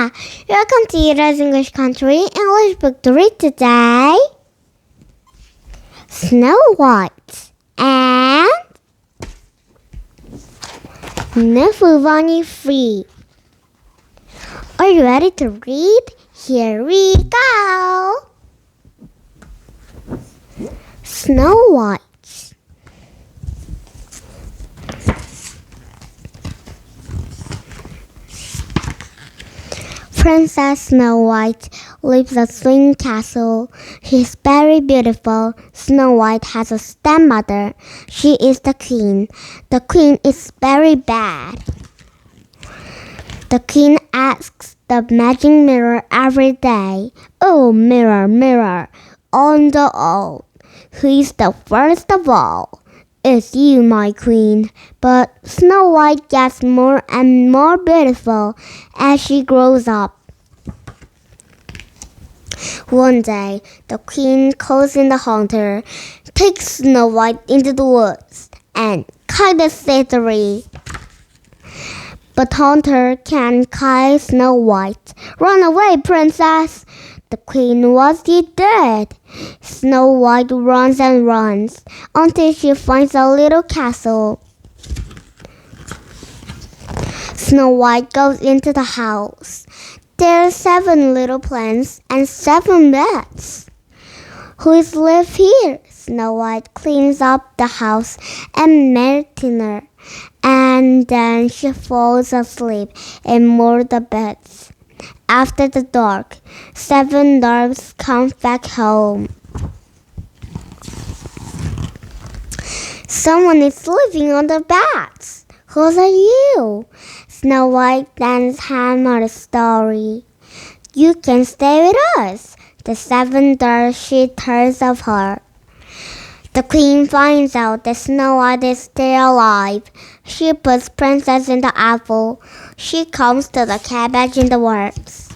Hola! Welcome to Ira's English Country English book to read today. Snow White and KNUFFLE Volume 3. Are you ready to read? Here we go! Snow White. Princess Snow White lives at Swing Castle. She is very beautiful. Snow White has a stepmother. She is the queen. The queen is very bad. The queen asks the magic mirror every day, "Oh, mirror, mirror, on the wall, who is the first of all?" "It's you, my queen." But Snow White gets more and more beautiful as she grows up. One day, the queen calls in the hunter, takes Snow White into the woods, and catches the tree. But hunter can't catch Snow White. "Run away, princess!" The queen was dead. Snow White runs and runs until she finds a little castle. Snow White goes into the house. There are 7 little plants and 7 beds. "Who lives here?" Snow White cleans up the house and makes dinner, and then she falls asleep in more of the beds. After the dark, 7 dwarfs come back home. "Someone is living on the beds. Who are you?" Snow White then hammered a story. "You can stay with us." The 7 dwarfs she tells of her. The queen finds out that Snow White is still alive. She puts Princess in the apple. She comes to the cabbage in the works.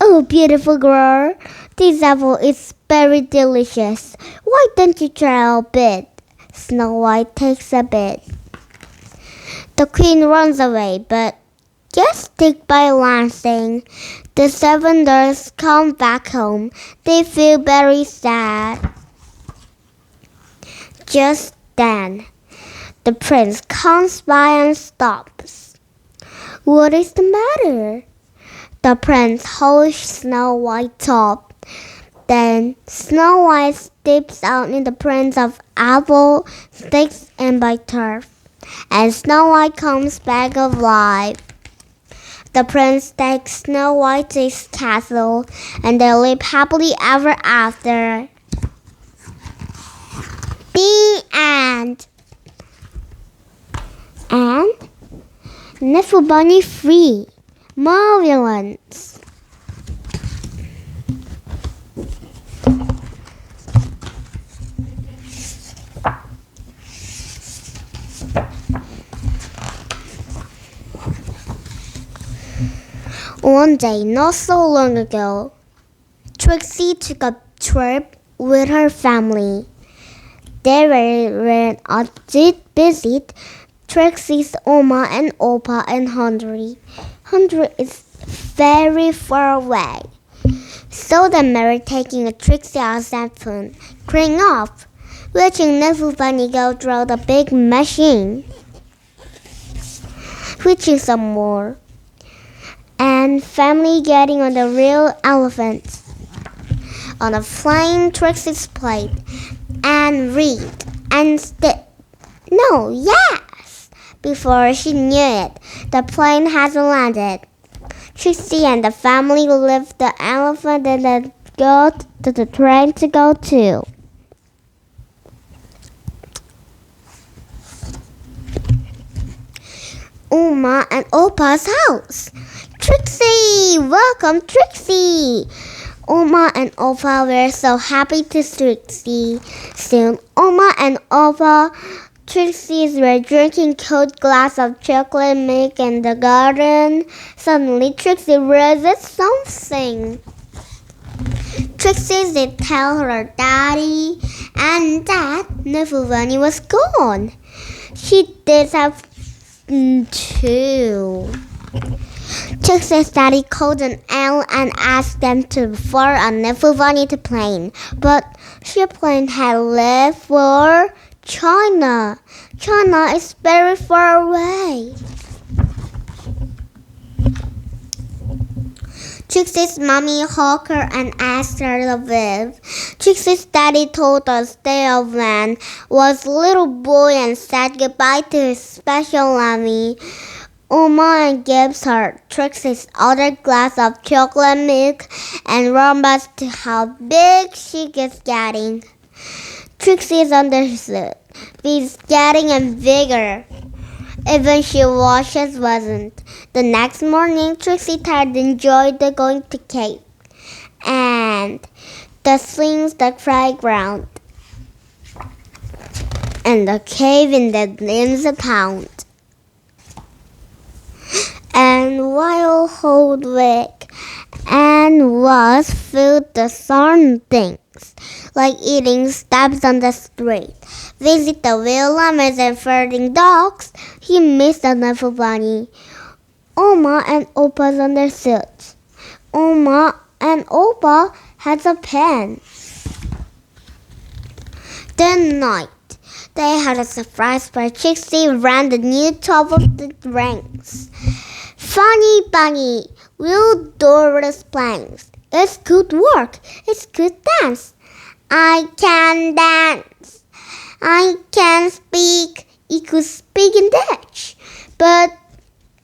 "Oh, beautiful girl, this apple is very delicious. Why don't you try a bit?" Snow White takes a bit. The queen runs away, but gets taken by lightning. The 7 dwarfs come back home. They feel very sad. Just then, the prince comes by and stops. "What is the matter?" The prince holds Snow White up. Then Snow White steps out in the prince of apple, sticks, and by turf, and Snow White comes back alive. The prince takes Snow White to his castle, and they live happily ever after. The end. And KNUFFLE Volume 3. More villains. One day, not so long ago, Trixie took a trip with her family. They were on a visit Trixie's Oma and Opa in Hungary. Hungary is very far away. So they married, taking a Trixie as that fun. Growing up, watching KNUFFLE Bunny go through the big machine. Watching some more. And family getting on the real elephant. On a flying Trixie's plate. And read. And yes! Before she knew it, the plane has landed. Trixie and the family left the elephant and then got to the train to go to. Oma and Opa's house. "Trixie! Welcome, Trixie!" Oma and Opa were so happy to see Trixie. Soon, Oma and Opa, Trixie's were drinking cold glass of chocolate milk in the garden. Suddenly, Trixie realized something. Trixie did tell her daddy and that KNUFFLE Bunny was gone. She did have too. Trixie's daddy called an owl and asked them to fly a Knuffle Bunny to plane, but the plane had left for China. China is very far away. Trixie's mommy hugged her and asked her to live. Trixie's daddy told us day of when was a little boy and said goodbye to his special mommy. Oma gives her Trixie's other glass of chocolate milk and remembers to how big she is getting. Trixie is understood. She's getting bigger. Even she washes wasn't. The next morning, Trixie Tired enjoyed going to cave and the swings, the playground, and the cave in the town. And while Holdwick and was filled with certain things, like eating stabs on the street, visit the Willamers and feeding dogs, he missed the Knuffle Bunny. Oma and Opa's understood. Oma and Opa had a pen. That night, they had a surprise by Trixie ran the new top of the ranks. Funny Bunny, we'll do this planks. It's good work. It's good dance. I can dance. I can speak. It could speak in Dutch, but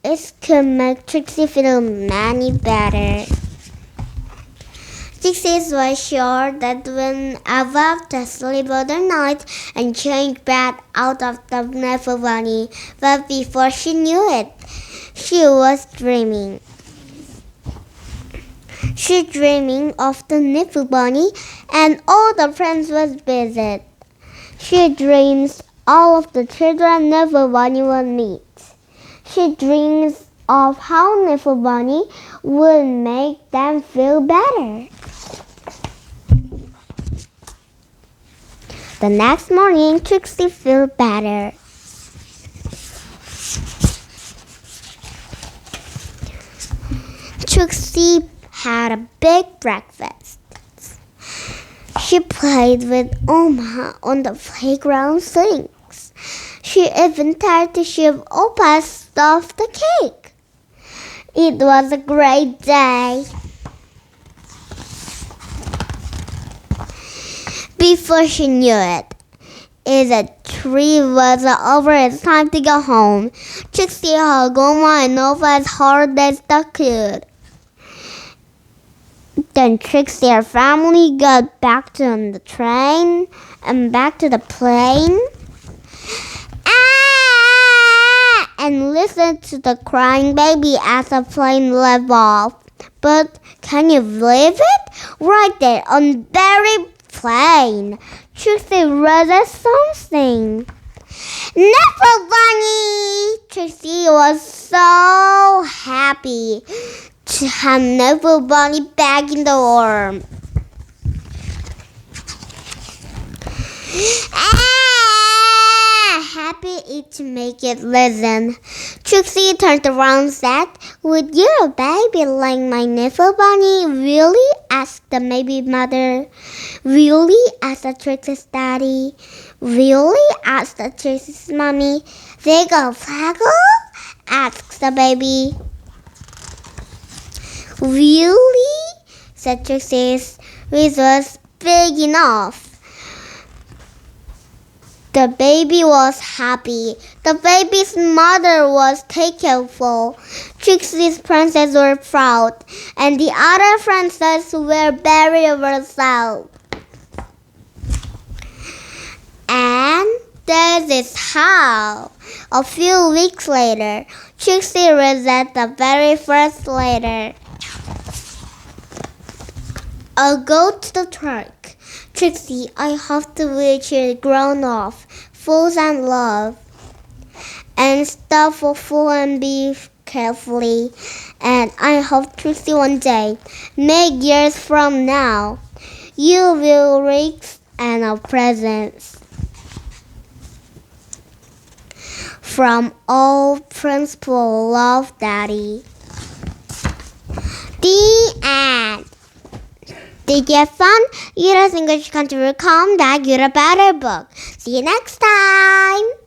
it could make Trixie feel many better. Trixie was sure that when about to sleep all the night and change bed out of the Knuffle Bunny, but before she knew it, she was dreaming. She dreaming of the Knuffle Bunny and all the friends was visit. She dreams all of the children Knuffle Bunny would meet. She dreams of how Knuffle Bunny would make them feel better. The next morning, Trixie felt better. Trixie had a big breakfast. She played with Oma on the playground swings. She even tried to shove Opa's stuffed cake. It was a great day. Before she knew it, the 3 was over. It's time to go home. Trixie hugged Oma and Nova as hard as they could. Then Trixie and her family got back to the train and back to the plane. And listened to the crying baby as the plane left off. But can you believe it? Right there on the very plane, Trixie read something. Knuffle Bunny! Trixie was so happy to have Knuffle Bunny back in the world. Happy to make it listen. Trixie turned around and said, "Would your baby like my Knuffle Bunny?" "Really?" asked the baby mother. "Really?" asked the Trixie's daddy. "Really?" asked the Trixie's mommy. "Wiggle waggle?" asked the baby. "Really?" said Trixie's, which was big enough. The baby was happy. The baby's mother was careful. Trixie's princess were proud, and the other princesses were very sad. And this is how, a few weeks later, Trixie read the very first letter. "I'll go to the truck. Trixie, I have to reach it grown off, full and love, and stuff for full and be carefully. And I hope Trixie one day, make years from now, you will reach and our presents. from old Principal Love Daddy. The end. Did you have fun? Yura's English Country will come back. You're a better book. See you next time.